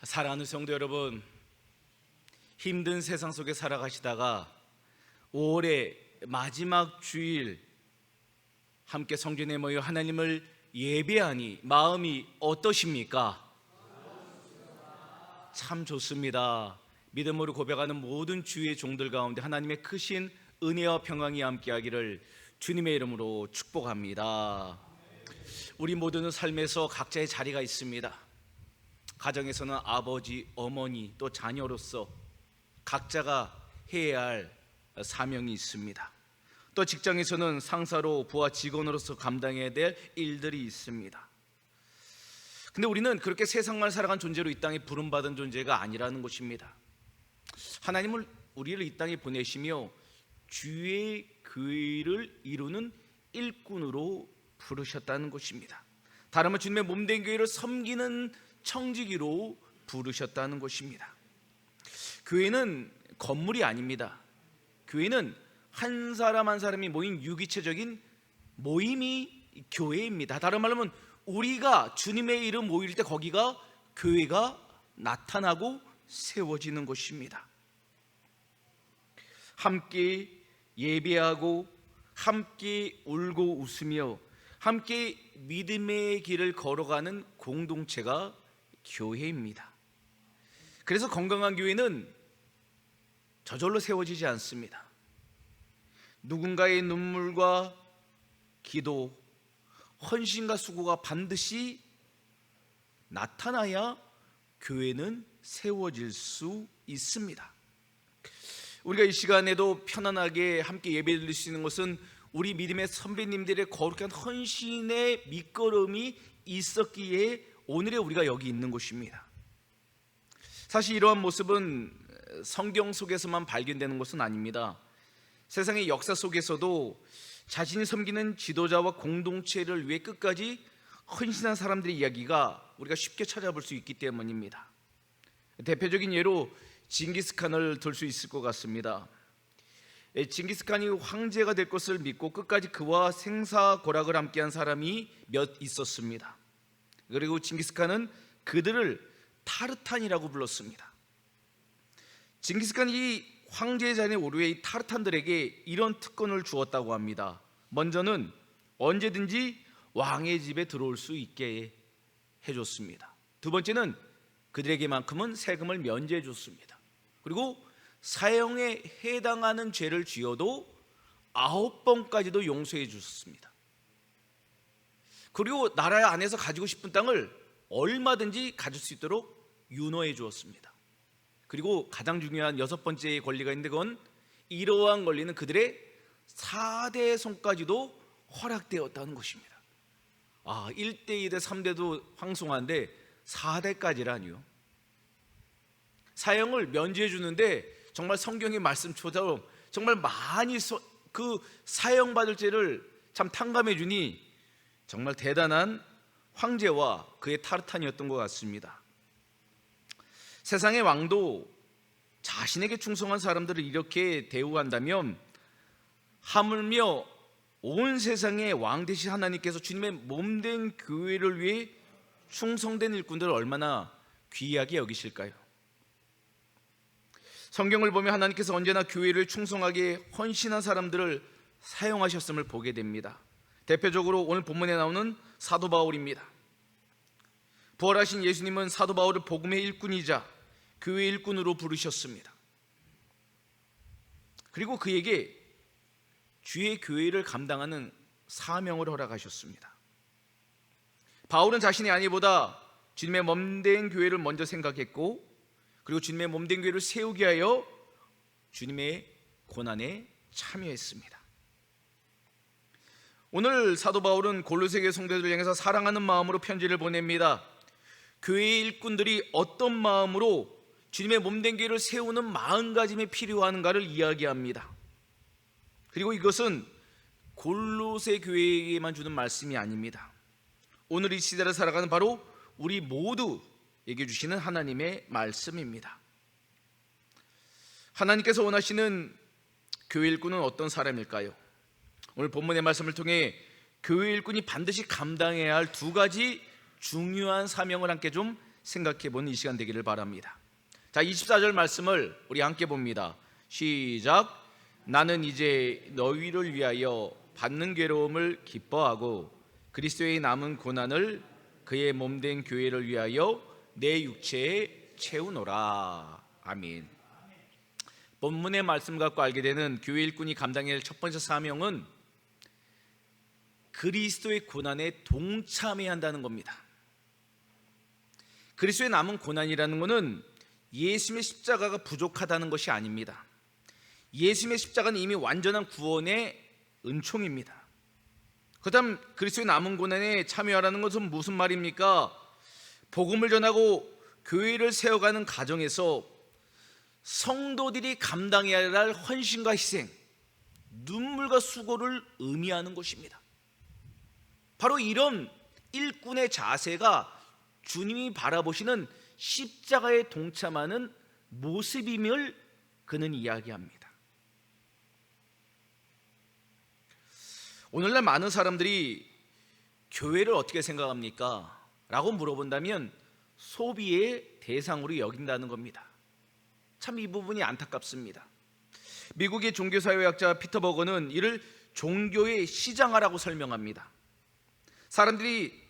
사랑하는 성도 여러분, 힘든 세상 속에 살아가시다가 5월의 마지막 주일 함께 성전에 모여 하나님을 예배하니 마음이 어떠십니까? 참 좋습니다. 믿음으로 고백하는 모든 주의 종들 가운데 하나님의 크신 은혜와 평강이 함께하기를 주님의 이름으로 축복합니다. 우리 모두는 삶에서 각자의 자리가 있습니다. 가정에서는 아버지, 어머니, 또 자녀로서 각자가 해야 할 사명이 있습니다. 또 직장에서는 상사로, 부하, 직원으로서 감당해야 될 일들이 있습니다. 근데 우리는 그렇게 세상만 살아간 존재로 이 땅에 부름받은 존재가 아니라는 것입니다. 하나님을 우리를 이 땅에 보내시며 주의 교회를 이루는 일꾼으로 부르셨다는 것입니다. 다름은 주님의 몸된 교회를 섬기는 청지기로 부르셨다는 것입니다. 교회는 건물이 아닙니다. 교회는 한 사람 한 사람이 모인 유기체적인 모임이 교회입니다. 다른 말로 하면 우리가 주님의 이름 모일 때 거기가 교회가 나타나고 세워지는 것입니다. 함께 예배하고 함께 울고 웃으며 함께 믿음의 길을 걸어가는 공동체가 교회입니다. 그래서 건강한 교회는 저절로 세워지지 않습니다. 누군가의 눈물과 기도, 헌신과 수고가 반드시 나타나야 교회는 세워질 수 있습니다. 우리가 이 시간에도 편안하게 함께 예배 드릴 수 있는 것은 우리 믿음의 선배님들의 거룩한 헌신의 밑거름이 있었기에 오늘의 우리가 여기 있는 것입니다. 사실 이러한 모습은 성경 속에서만 발견되는 것은 아닙니다. 세상의 역사 속에서도 자신이 섬기는 지도자와 공동체를 위해 끝까지 헌신한 사람들의 이야기가 우리가 쉽게 찾아볼 수 있기 때문입니다. 대표적인 예로 징기스칸을 들 수 있을 것 같습니다. 징기스칸이 황제가 될 것을 믿고 끝까지 그와 생사고락을 함께한 사람이 몇 있었습니다. 그리고 징기스칸은 그들을 타르탄이라고 불렀습니다. 징기스칸이 황제의 자리에 오르에 이 타르탄들에게 이런 특권을 주었다고 합니다. 먼저는 언제든지 왕의 집에 들어올 수 있게 해줬습니다. 두 번째는 그들에게만큼은 세금을 면제해 줬습니다. 그리고 사형에 해당하는 죄를 지어도 9번까지도 용서해 주셨습니다. 그리고 나라 안에서 가지고 싶은 땅을 얼마든지 가질 수 있도록 윤호해 주었습니다. 그리고 가장 중요한 6번째의 권리가 있는데 그건 이러한 권리는 그들의 4대 손까지도 허락되었다는 것입니다. 1대, 2대, 3대도 황송한데 4대까지라니요. 사형을 면제해 주는데 정말 성경의 말씀처럼 정말 많이 그 사형받을 죄를 참 탕감해 주니 정말 대단한 황제와 그의 타르탄이었던 것 같습니다. 세상의 왕도 자신에게 충성한 사람들을 이렇게 대우한다면 하물며 온 세상의 왕 되신 하나님께서 주님의 몸된 교회를 위해 충성된 일꾼들을 얼마나 귀하게 여기실까요? 성경을 보면 하나님께서 언제나 교회를 충성하게 헌신한 사람들을 사용하셨음을 보게 됩니다. 대표적으로 오늘 본문에 나오는 사도 바울입니다. 부활하신 예수님은 사도 바울을 복음의 일꾼이자 교회 일꾼으로 부르셨습니다. 그리고 그에게 주의 교회를 감당하는 사명을 허락하셨습니다. 바울은 자신의 아내보다 주님의 몸된 교회를 먼저 생각했고 그리고 주님의 몸된 교회를 세우게 하여 주님의 고난에 참여했습니다. 오늘 사도 바울은 골로새 교회 성도들을 향해서 사랑하는 마음으로 편지를 보냅니다. 교회의 일꾼들이 어떤 마음으로 주님의 몸된 교회를 세우는 마음가짐이 필요한가를 이야기합니다. 그리고 이것은 골로새 교회에게만 주는 말씀이 아닙니다. 오늘 이 시대를 살아가는 바로 우리 모두에게 주시는 하나님의 말씀입니다. 하나님께서 원하시는 교회 일꾼은 어떤 사람일까요? 오늘 본문의 말씀을 통해 교회 일꾼이 반드시 감당해야 할 두 가지 중요한 사명을 함께 좀 생각해 보는 이 시간 되기를 바랍니다. 자, 24절 말씀을 우리 함께 봅니다. 시작. 나는 이제 너희를 위하여 받는 괴로움을 기뻐하고 그리스도의 남은 고난을 그의 몸된 교회를 위하여 내 육체에 채우노라. 아멘. 본문의 말씀 갖고 알게 되는 교회 일꾼이 감당해야 할 첫 번째 사명은 그리스도의 고난에 동참해야 한다는 겁니다. 그리스도의 남은 고난이라는 것은 예수님의 십자가가 부족하다는 것이 아닙니다. 예수님의 십자가는 이미 완전한 구원의 은총입니다. 그렇다면 그리스도의 남은 고난에 참여하라는 것은 무슨 말입니까? 복음을 전하고 교회를 세워가는 과정에서 성도들이 감당해야 할 헌신과 희생, 눈물과 수고를 의미하는 것입니다. 바로 이런 일꾼의 자세가 주님이 바라보시는 십자가에 동참하는 모습임을 그는 이야기합니다. 오늘날 많은 사람들이 교회를 어떻게 생각합니까? 라고 물어본다면 소비의 대상으로 여긴다는 겁니다. 참 이 부분이 안타깝습니다. 미국의 종교사회학자 피터 버거는 이를 종교의 시장화라고 설명합니다. 사람들이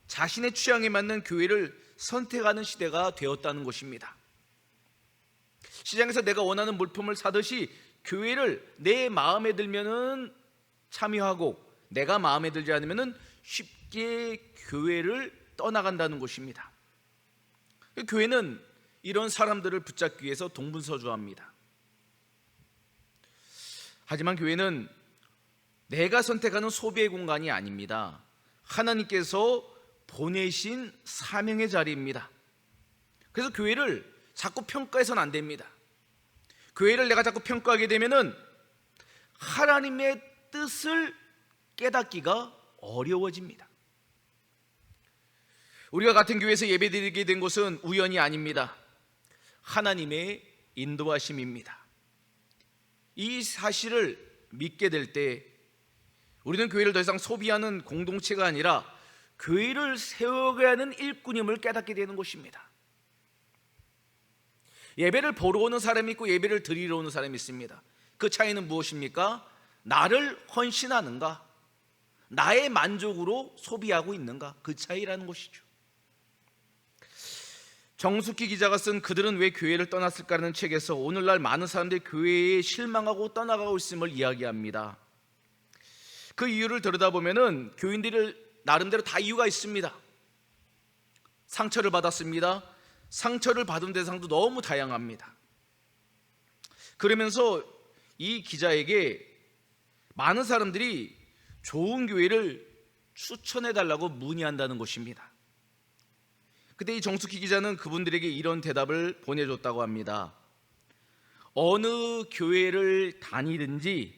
자신의 취향에 맞는 교회를 선택하는 시대가 되었다는 것입니다. 시장에서 내가 원하는 물품을 사듯이 교회를 내 마음에 들면은 참여하고 내가 마음에 들지 않으면은 쉽게 교회를 떠나간다는 것입니다. 교회는 이런 사람들을 붙잡기 위해서 동분서주합니다. 하지만 교회는 내가 선택하는 소비의 공간이 아닙니다. 하나님께서 보내신 사명의 자리입니다. 그래서 교회를 자꾸 평가해서는 안 됩니다. 교회를 내가 자꾸 평가하게 되면은 하나님의 뜻을 깨닫기가 어려워집니다. 우리가 같은 교회에서 예배드리게 된 것은 우연이 아닙니다. 하나님의 인도하심입니다. 이 사실을 믿게 될 때 우리는 교회를 더 이상 소비하는 공동체가 아니라 교회를 세워가야 하는 일꾼임을 깨닫게 되는 것입니다. 예배를 보러 오는 사람이 있고 예배를 드리러 오는 사람이 있습니다. 그 차이는 무엇입니까? 나를 헌신하는가? 나의 만족으로 소비하고 있는가? 그 차이라는 것이죠. 정숙희 기자가 쓴 그들은 왜 교회를 떠났을까라는 책에서 오늘날 많은 사람들이 교회에 실망하고 떠나가고 있음을 이야기합니다. 그 이유를 들여다보면은 교인들이 나름대로 다 이유가 있습니다. 상처를 받았습니다. 상처를 받은 대상도 너무 다양합니다. 그러면서 이 기자에게 많은 사람들이 좋은 교회를 추천해달라고 문의한다는 것입니다. 그때 이 정숙희 기자는 그분들에게 이런 대답을 보내줬다고 합니다. 어느 교회를 다니든지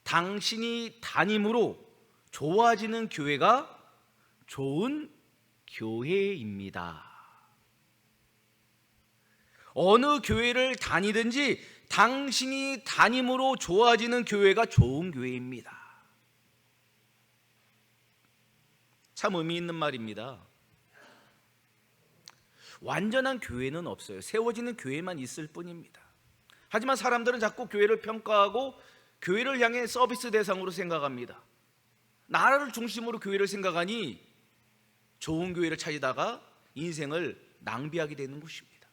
당신이 담임으로 좋아지는 교회가 좋은 교회입니다. 어느 교회를 다니든지 당신이 담임으로 좋아지는 교회가 좋은 교회입니다. 참 의미 있는 말입니다. 완전한 교회는 없어요. 세워지는 교회만 있을 뿐입니다. 하지만 사람들은 자꾸 교회를 평가하고 교회를 향해 서비스 대상으로 생각합니다. 나를 중심으로 교회를 생각하니 좋은 교회를 찾다가 인생을 낭비하게 되는 것입니다.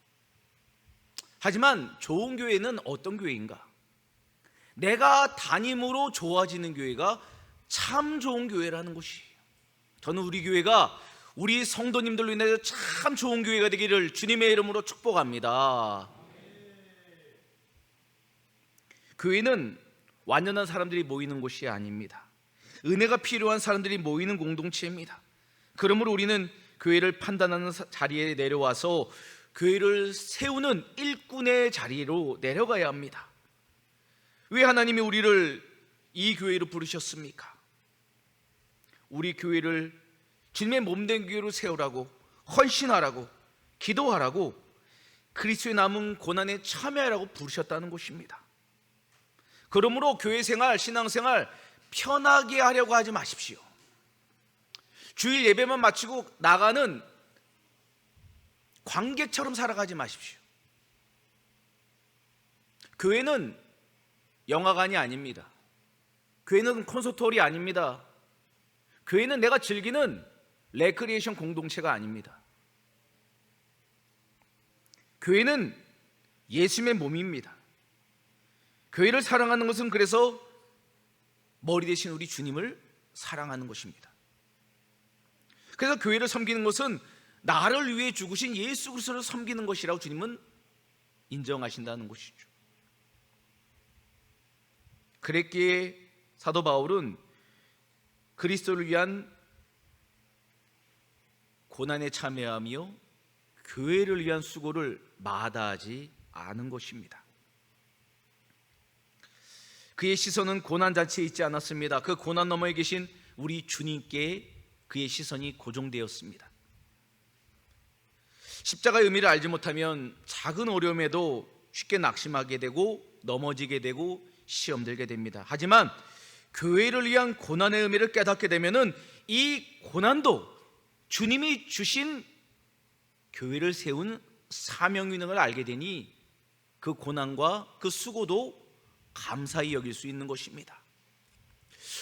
하지만 좋은 교회는 어떤 교회인가? 내가 담임으로 좋아지는 교회가 참 좋은 교회라는 것이에요. 저는 우리 교회가 우리 성도님들로 인해서 참 좋은 교회가 되기를 주님의 이름으로 축복합니다. 교회는 완전한 사람들이 모이는 곳이 아닙니다. 은혜가 필요한 사람들이 모이는 공동체입니다. 그러므로 우리는 교회를 판단하는 자리에 내려와서 교회를 세우는 일꾼의 자리로 내려가야 합니다. 왜 하나님이 우리를 이 교회로 부르셨습니까? 우리 교회를 주님의 몸된 교회로 세우라고, 헌신하라고, 기도하라고, 그리스도의 남은 고난에 참여하라고 부르셨다는 것입니다. 그러므로 교회 생활, 신앙생활 편하게 하려고 하지 마십시오. 주일 예배만 마치고 나가는 관객처럼 살아가지 마십시오. 교회는 영화관이 아닙니다. 교회는 콘서트홀이 아닙니다. 교회는 내가 즐기는 레크리에이션 공동체가 아닙니다. 교회는 예수님의 몸입니다. 교회를 사랑하는 것은 그래서 머리 대신 우리 주님을 사랑하는 것입니다. 그래서 교회를 섬기는 것은 나를 위해 죽으신 예수 그리스도를 섬기는 것이라고 주님은 인정하신다는 것이죠. 그랬기에 사도 바울은 그리스도를 위한 고난에 참여하며 교회를 위한 수고를 마다하지 않은 것입니다. 그의 시선은 고난 자체에 있지 않았습니다. 그 고난 너머에 계신 우리 주님께 그의 시선이 고정되었습니다. 십자가의 의미를 알지 못하면 작은 어려움에도 쉽게 낙심하게 되고 넘어지게 되고 시험 들게 됩니다. 하지만 교회를 위한 고난의 의미를 깨닫게 되면은 이 고난도 주님이 주신 교회를 세운 사명위능을 알게 되니 그 고난과 그 수고도 감사히 여길 수 있는 것입니다.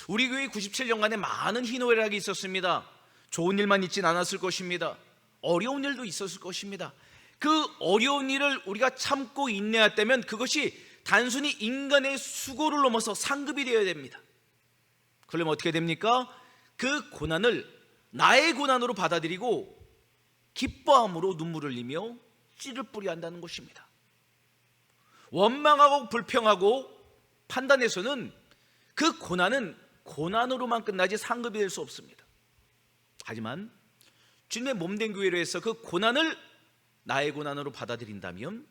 우리 교회 97년간에 많은 희노애락이 있었습니다. 좋은 일만 있진 않았을 것입니다. 어려운 일도 있었을 것입니다. 그 어려운 일을 우리가 참고 인내했다면 그것이 단순히 인간의 수고를 넘어서 상급이 되어야 됩니다. 그러면 어떻게 됩니까? 그 고난을 나의 고난으로 받아들이고 기뻐함으로 눈물을 흘리며 씨를 뿌려야 한다는 것입니다. 원망하고 불평하고 판단해서는 그 고난은 고난으로만 끝나지 상급이 될 수 없습니다. 하지만 주님의 몸된 교회로 해서 그 고난을 나의 고난으로 받아들인다면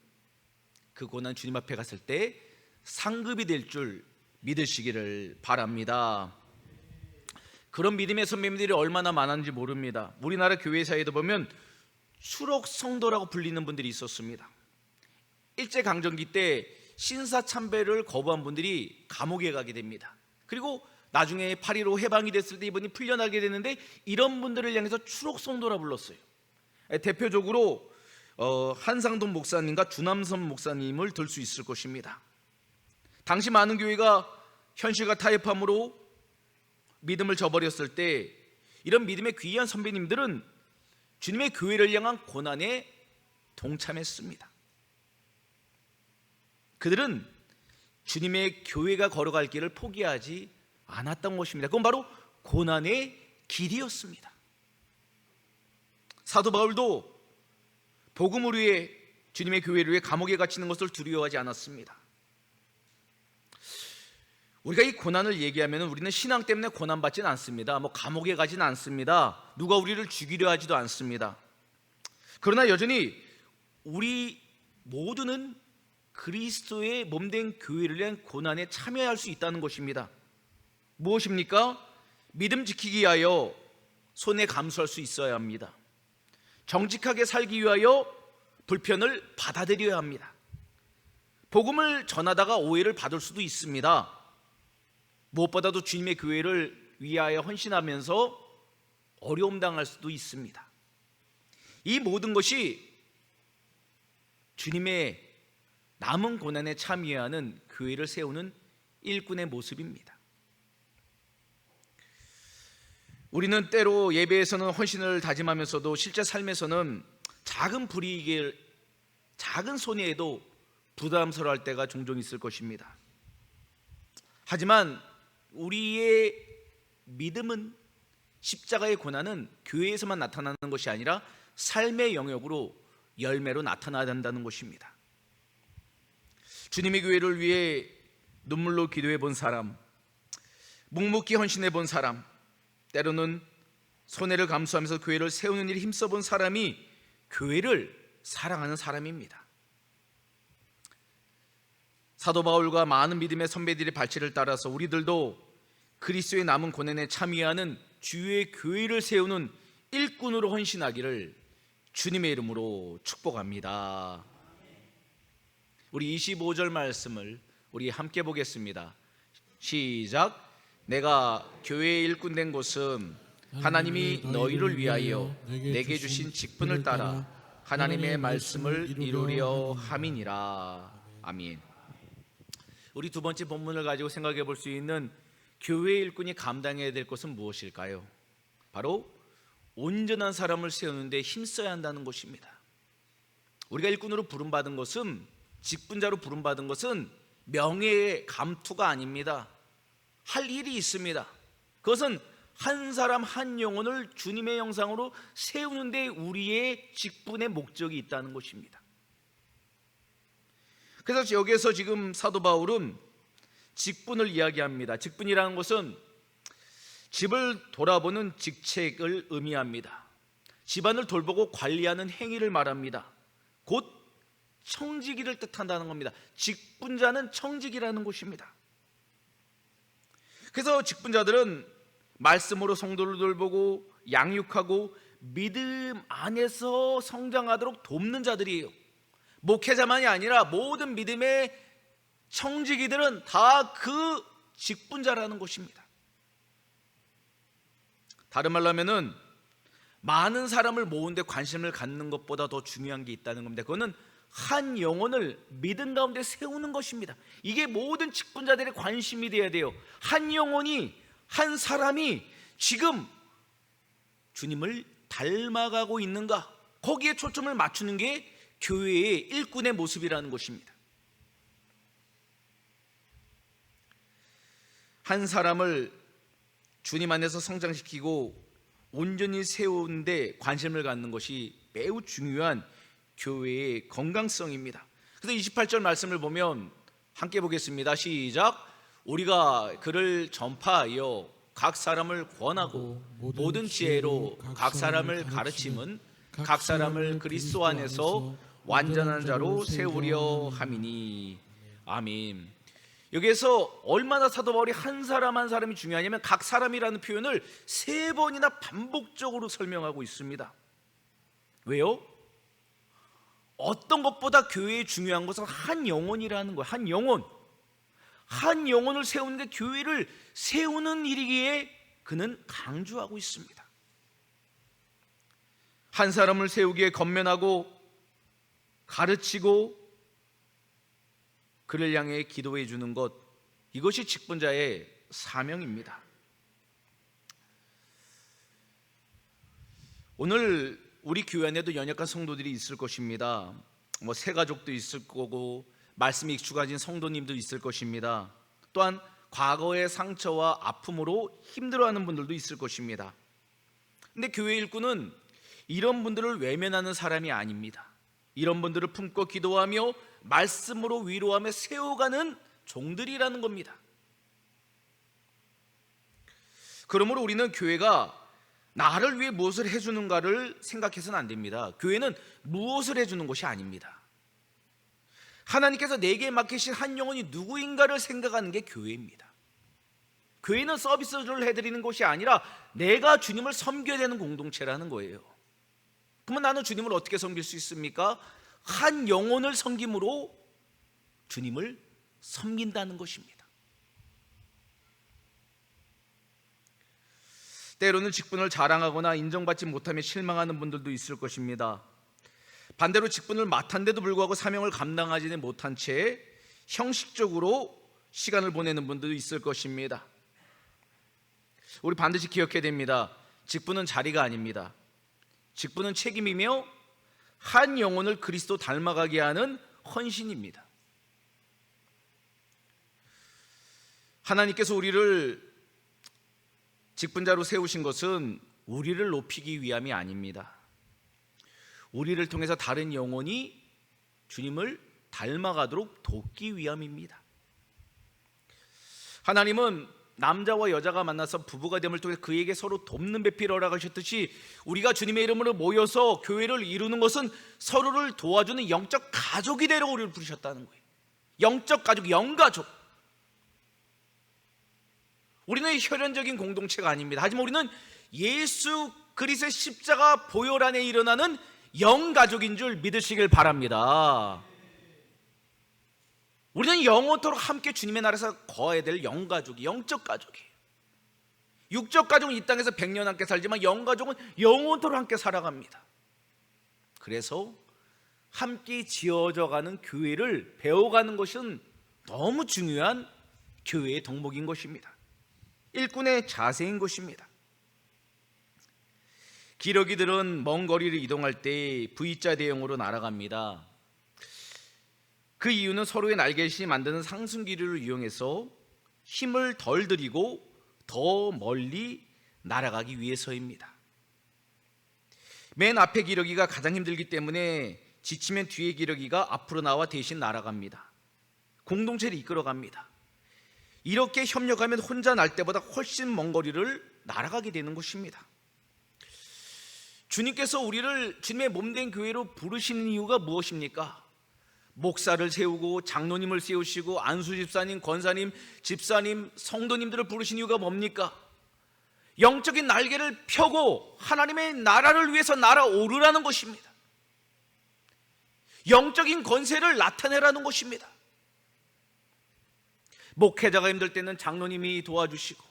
그 고난 주님 앞에 갔을 때 상급이 될 줄 믿으시기를 바랍니다. 그런 믿음의 선배님들이 얼마나 많았는지 모릅니다. 우리나라 교회 사이에도 보면 수록 성도라고 불리는 분들이 있었습니다. 일제강점기 때 신사참배를 거부한 분들이 감옥에 가게 됩니다. 그리고 나중에 8.15 해방이 됐을 때 이분이 풀려나게 되는데 이런 분들을 향해서 추록성도라 불렀어요. 대표적으로 한상돈 목사님과 주남선 목사님을 들 수 있을 것입니다. 당시 많은 교회가 현실과 타협함으로 믿음을 저버렸을 때 이런 믿음의 귀한 선배님들은 주님의 교회를 향한 고난에 동참했습니다. 그들은 주님의 교회가 걸어갈 길을 포기하지 않았던 것입니다. 그건 바로 고난의 길이었습니다. 사도 바울도 복음을 위해 주님의 교회를 위해 감옥에 갇히는 것을 두려워하지 않았습니다. 우리가 이 고난을 얘기하면 우리는 신앙 때문에 고난받지는 않습니다. 감옥에 가지는 않습니다. 누가 우리를 죽이려 하지도 않습니다. 그러나 여전히 우리 모두는 그리스도의 몸된 교회를 위한 고난에 참여할 수 있다는 것입니다. 무엇입니까? 믿음 지키기 위하여 손해 감수할 수 있어야 합니다. 정직하게 살기 위하여 불편을 받아들여야 합니다. 복음을 전하다가 오해를 받을 수도 있습니다. 무엇보다도 주님의 교회를 위하여 헌신하면서 어려움 당할 수도 있습니다. 이 모든 것이 주님의 남은 고난에 참여하는 교회를 세우는 일꾼의 모습입니다. 우리는 때로 예배에서는 헌신을 다짐하면서도 실제 삶에서는 작은 불이익을, 작은 손해에도 부담스러워할 때가 종종 있을 것입니다. 하지만 우리의 믿음은 십자가의 고난은 교회에서만 나타나는 것이 아니라 삶의 영역으로 열매로 나타나야 한다는 것입니다. 주님의 교회를 위해 눈물로 기도해 본 사람, 묵묵히 헌신해 본 사람, 때로는 손해를 감수하면서 교회를 세우는 일에 힘써 본 사람이 교회를 사랑하는 사람입니다. 사도 바울과 많은 믿음의 선배들의 발치를 따라서 우리들도 그리스도의 남은 고난에 참여하는 주의 교회를 세우는 일꾼으로 헌신하기를 주님의 이름으로 축복합니다. 우리 25절 말씀을 우리 함께 보겠습니다. 시작. 내가 교회의 일꾼 된 것은 하나님이 너희를 위하여 내게 주신 직분을 따라 하나님의 말씀을 이루려 함이니라. 아멘. 우리 두 번째 본문을 가지고 생각해 볼 수 있는 교회 일꾼이 감당해야 될 것은 무엇일까요? 바로 온전한 사람을 세우는데 힘써야 한다는 것입니다. 우리가 일꾼으로 부름받은 것은, 직분자로 부름받은 것은 명예의 감투가 아닙니다. 할 일이 있습니다. 그것은 한 사람 한 영혼을 주님의 형상으로 세우는데 우리의 직분의 목적이 있다는 것입니다. 그래서 여기에서 지금 사도 바울은 직분을 이야기합니다. 직분이라는 것은 집을 돌아보는 직책을 의미합니다. 집안을 돌보고 관리하는 행위를 말합니다. 곧 청지기를 뜻한다는 겁니다. 직분자는 청지기라는 것입니다. 그래서 직분자들은 말씀으로 성도를 돌보고 양육하고 믿음 안에서 성장하도록 돕는 자들이에요. 목회자만이 아니라 모든 믿음의 청지기들은 다 그 직분자라는 것입니다. 다른 말로 하면은 많은 사람을 모으는 데 관심을 갖는 것보다 더 중요한 게 있다는 겁니다. 그거는 한 영혼을 믿음 가운데 세우는 것입니다. 이게 모든 직분자들의 관심이 돼야 돼요. 한 영혼이, 한 사람이 지금 주님을 닮아가고 있는가, 거기에 초점을 맞추는 게 교회의 일꾼의 모습이라는 것입니다. 한 사람을 주님 안에서 성장시키고 온전히 세우는데 관심을 갖는 것이 매우 중요한 교회의 건강성입니다. 그래서 28절 말씀을 보면 함께 보겠습니다. 시작. 우리가 그를 전파하여 각 사람을 권하고 모든 지혜로 각 사람을 가르침은 각 사람을 그리스도 안에서 완전한 자로 세우려 함이니. 아멘. 여기에서 얼마나 사도 바울이 한 사람 한 사람이 중요하냐면 각 사람이라는 표현을 3번이나 반복적으로 설명하고 있습니다. 왜요? 어떤 것보다 교회에 중요한 것은 한 영혼이라는 거예요. 한 영혼. 한 영혼을 세우는 게 교회를 세우는 일이기에 그는 강조하고 있습니다. 한 사람을 세우기에 권면하고 가르치고 그를 향해 기도해 주는 것, 이것이 직분자의 사명입니다. 오늘 우리 교회 안에도 연약한 성도들이 있을 것입니다. 새 가족도 있을 거고 말씀이 익숙해진 성도님도 있을 것입니다. 또한 과거의 상처와 아픔으로 힘들어하는 분들도 있을 것입니다. 근데 교회 일꾼은 이런 분들을 외면하는 사람이 아닙니다. 이런 분들을 품고 기도하며 말씀으로 위로하며 세워가는 종들이라는 겁니다. 그러므로 우리는 교회가 나를 위해 무엇을 해주는가를 생각해서는 안 됩니다. 교회는 무엇을 해주는 것이 아닙니다. 하나님께서 내게 맡기신 한 영혼이 누구인가를 생각하는 게 교회입니다. 교회는 서비스를 해드리는 것이 아니라 내가 주님을 섬겨야 되는 공동체라는 거예요. 그러면 나는 주님을 어떻게 섬길 수 있습니까? 한 영혼을 섬김으로 주님을 섬긴다는 것입니다. 때로는 직분을 자랑하거나 인정받지 못하며 실망하는 분들도 있을 것입니다. 반대로 직분을 맡았는데도 불구하고 사명을 감당하지 못한 채 형식적으로 시간을 보내는 분들도 있을 것입니다. 우리 반드시 기억해야 됩니다. 직분은 자리가 아닙니다. 직분은 책임이며 한 영혼을 그리스도 닮아가게 하는 헌신입니다. 하나님께서 우리를 직분자로 세우신 것은 우리를 높이기 위함이 아닙니다. 우리를 통해서 다른 영혼이 주님을 닮아가도록 돕기 위함입니다. 하나님은 남자와 여자가 만나서 부부가 됨을 통해 그에게 서로 돕는 배필을 허락하셨듯이 우리가 주님의 이름으로 모여서 교회를 이루는 것은 서로를 도와주는 영적 가족이 되려 우리를 부르셨다는 거예요. 영적 가족, 영가족. 우리는 혈연적인 공동체가 아닙니다. 하지만 우리는 예수 그리스도의 십자가 보혈 안에 일어나는 영가족인 줄 믿으시길 바랍니다. 우리는 영원토록 함께 주님의 나라에서 거해야 될 영가족이, 영적 가족이에요. 육적 가족은 이 땅에서 100년 함께 살지만 영가족은 영원토록 함께 살아갑니다. 그래서 함께 지어져가는 교회를 배워가는 것은 너무 중요한 교회의 덕목인 것입니다. 일꾼의 자세인 것입니다. 기러기들은 먼 거리를 이동할 때 V자 대형으로 날아갑니다. 그 이유는 서로의 날개짓이 만드는 상승기류를 이용해서 힘을 덜 들이고 더 멀리 날아가기 위해서입니다. 맨 앞에 기러기가 가장 힘들기 때문에 지치면 뒤에 기러기가 앞으로 나와 대신 날아갑니다. 공동체를 이끌어갑니다. 이렇게 협력하면 혼자 날 때보다 훨씬 먼 거리를 날아가게 되는 것입니다. 주님께서 우리를 주님의 몸된 교회로 부르시는 이유가 무엇입니까? 목사를 세우고 장로님을 세우시고 안수 집사님, 권사님, 집사님, 성도님들을 부르신 이유가 뭡니까? 영적인 날개를 펴고 하나님의 나라를 위해서 날아오르라는 것입니다. 영적인 권세를 나타내라는 것입니다. 목회자가 힘들 때는 장로님이 도와주시고,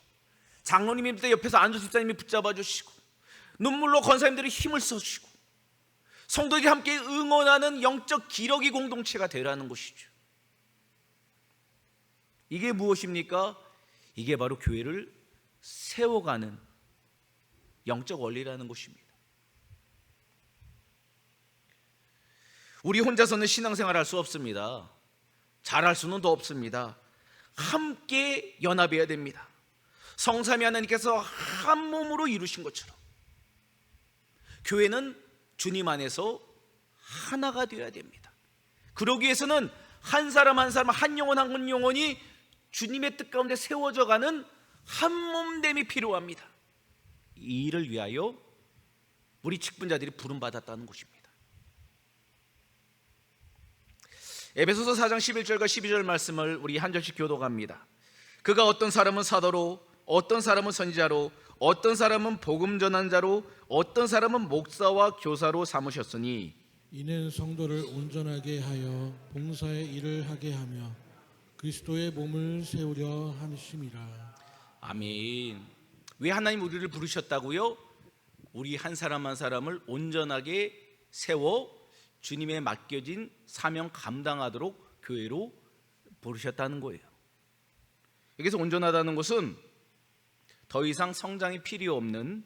장로님이 힘들 때 옆에서 안수 집사님이 붙잡아 주시고, 눈물로 권사님들이 힘을 써주시고, 성도들이 함께 응원하는 영적 기러기 공동체가 되라는 것이죠. 이게 무엇입니까? 이게 바로 교회를 세워가는 영적 원리라는 것입니다. 우리 혼자서는 신앙생활 할 수 없습니다. 잘할 수는 더 없습니다. 함께 연합해야 됩니다. 성삼위 하나님께서 한 몸으로 이루신 것처럼 교회는 주님 안에서 하나가 되어야 됩니다. 그러기 위해서는 한 사람 한 사람, 한 영혼 한 영혼이 주님의 뜻 가운데 세워져 가는 한 몸됨이 필요합니다. 이 일을 위하여 우리 직분자들이 부름받았다는 것입니다. 에베소서 4장 11절과 12절 말씀을 우리 한 절씩 교독합니다. 그가 어떤 사람은 사도로, 어떤 사람은 선지자로, 어떤 사람은 복음 전한 자로, 어떤 사람은 목사와 교사로 삼으셨으니 이는 성도를 온전하게 하여 봉사의 일을 하게 하며 그리스도의 몸을 세우려 함이심이라. 아멘. 왜 하나님 우리를 부르셨다고요? 우리 한 사람 한 사람을 온전하게 세워 주님의 맡겨진 사명 감당하도록 교회로 부르셨다는 거예요. 여기서 온전하다는 것은 더 이상 성장이 필요 없는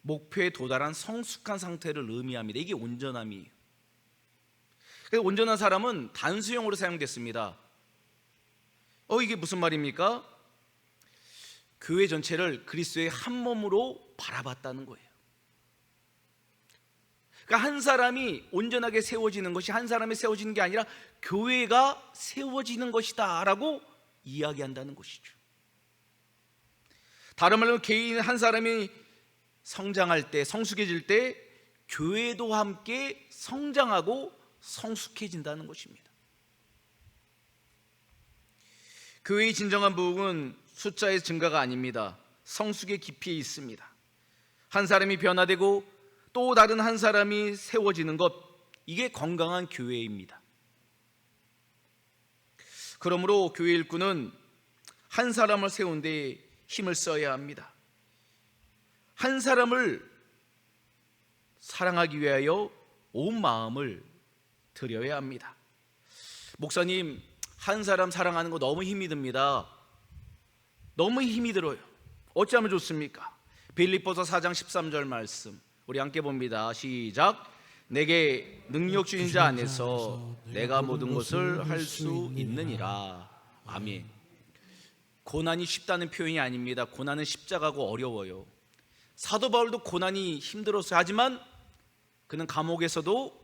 목표에 도달한 성숙한 상태를 의미합니다. 이게 온전함이에요. 그래서 온전한 사람은 단수형으로 사용됐습니다. 이게 무슨 말입니까? 교회 전체를 그리스도의 한 몸으로 바라봤다는 거예요. 그러니까 한 사람이 온전하게 세워지는 것이 한 사람이 세워지는 게 아니라 교회가 세워지는 것이다 라고 이야기한다는 것이죠. 다른 말로 개인 한 사람이 성장할 때, 성숙해질 때 교회도 함께 성장하고 성숙해진다는 것입니다. 교회의 진정한 부흥은 숫자의 증가가 아닙니다. 성숙의 깊이에 있습니다. 한 사람이 변화되고 또 다른 한 사람이 세워지는 것, 이게 건강한 교회입니다. 그러므로 교회 일꾼은 한 사람을 세운 데 힘을 써야 합니다. 한 사람을 사랑하기 위하여 온 마음을 드려야 합니다. 목사님, 한 사람 사랑하는 거 너무 힘이 듭니다. 너무 힘이 들어요. 어찌하면 좋습니까? 빌립보서 4장 13절 말씀 우리 함께 봅니다. 시작. 내게 능력 주신 자 안에서 내가 모든 것을 할 수 있느니라. 아멘. 고난이 쉽다는 표현이 아닙니다. 고난은 십자가고 어려워요. 사도 바울도 고난이 힘들었어요. 하지만 그는 감옥에서도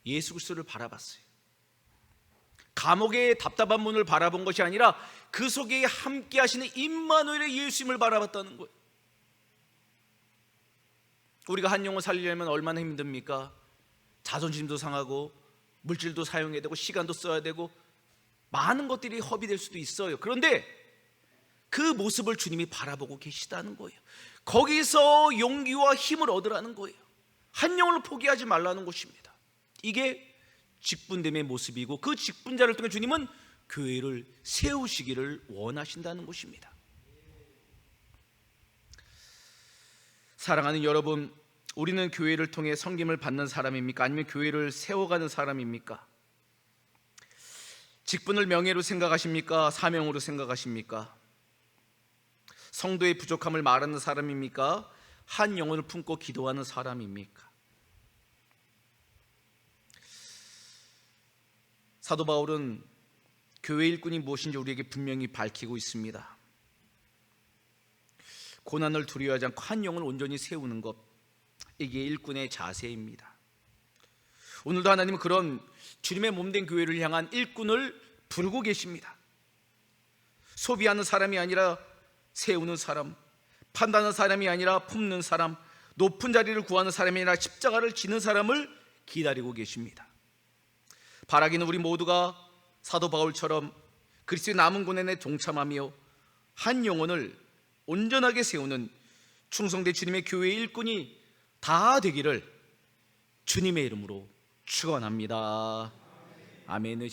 예수 그리스도를 바라봤어요. 감옥의 답답한 문을 바라본 것이 아니라 그 속에 함께 하시는 임마누엘의 예수님을 바라봤다는 거예요. 우리가 한 영혼 살리려면 얼마나 힘듭니까? 자존심도 상하고 물질도 사용해야 되고 시간도 써야 되고 많은 것들이 허비될 수도 있어요. 그런데 그 모습을 주님이 바라보고 계시다는 거예요. 거기서 용기와 힘을 얻으라는 거예요. 한 영혼을 포기하지 말라는 것입니다. 이게 직분됨의 모습이고 그 직분자를 통해 주님은 교회를 세우시기를 원하신다는 것입니다. 사랑하는 여러분, 우리는 교회를 통해 섬김을 받는 사람입니까? 아니면 교회를 세워가는 사람입니까? 직분을 명예로 생각하십니까? 사명으로 생각하십니까? 성도의 부족함을 말하는 사람입니까? 한 영혼을 품고 기도하는 사람입니까? 사도 바울은 교회 일꾼이 무엇인지 우리에게 분명히 밝히고 있습니다. 고난을 두려워하지 않고 한 영혼을 온전히 세우는 것, 이게 일꾼의 자세입니다. 오늘도 하나님은 그런 주님의 몸된 교회를 향한 일꾼을 부르고 계십니다. 소비하는 사람이 아니라 세우는 사람, 판단하는 사람이 아니라 품는 사람, 높은 자리를 구하는 사람이 아니라 십자가를 지는 사람을 기다리고 계십니다. 바라기는 우리 모두가 사도 바울처럼 그리스도의 남은 고난에 동참하며 한 영혼을 온전하게 세우는 충성된 주님의 교회의 일꾼이 다 되기를 주님의 이름으로 축원합니다. 아멘.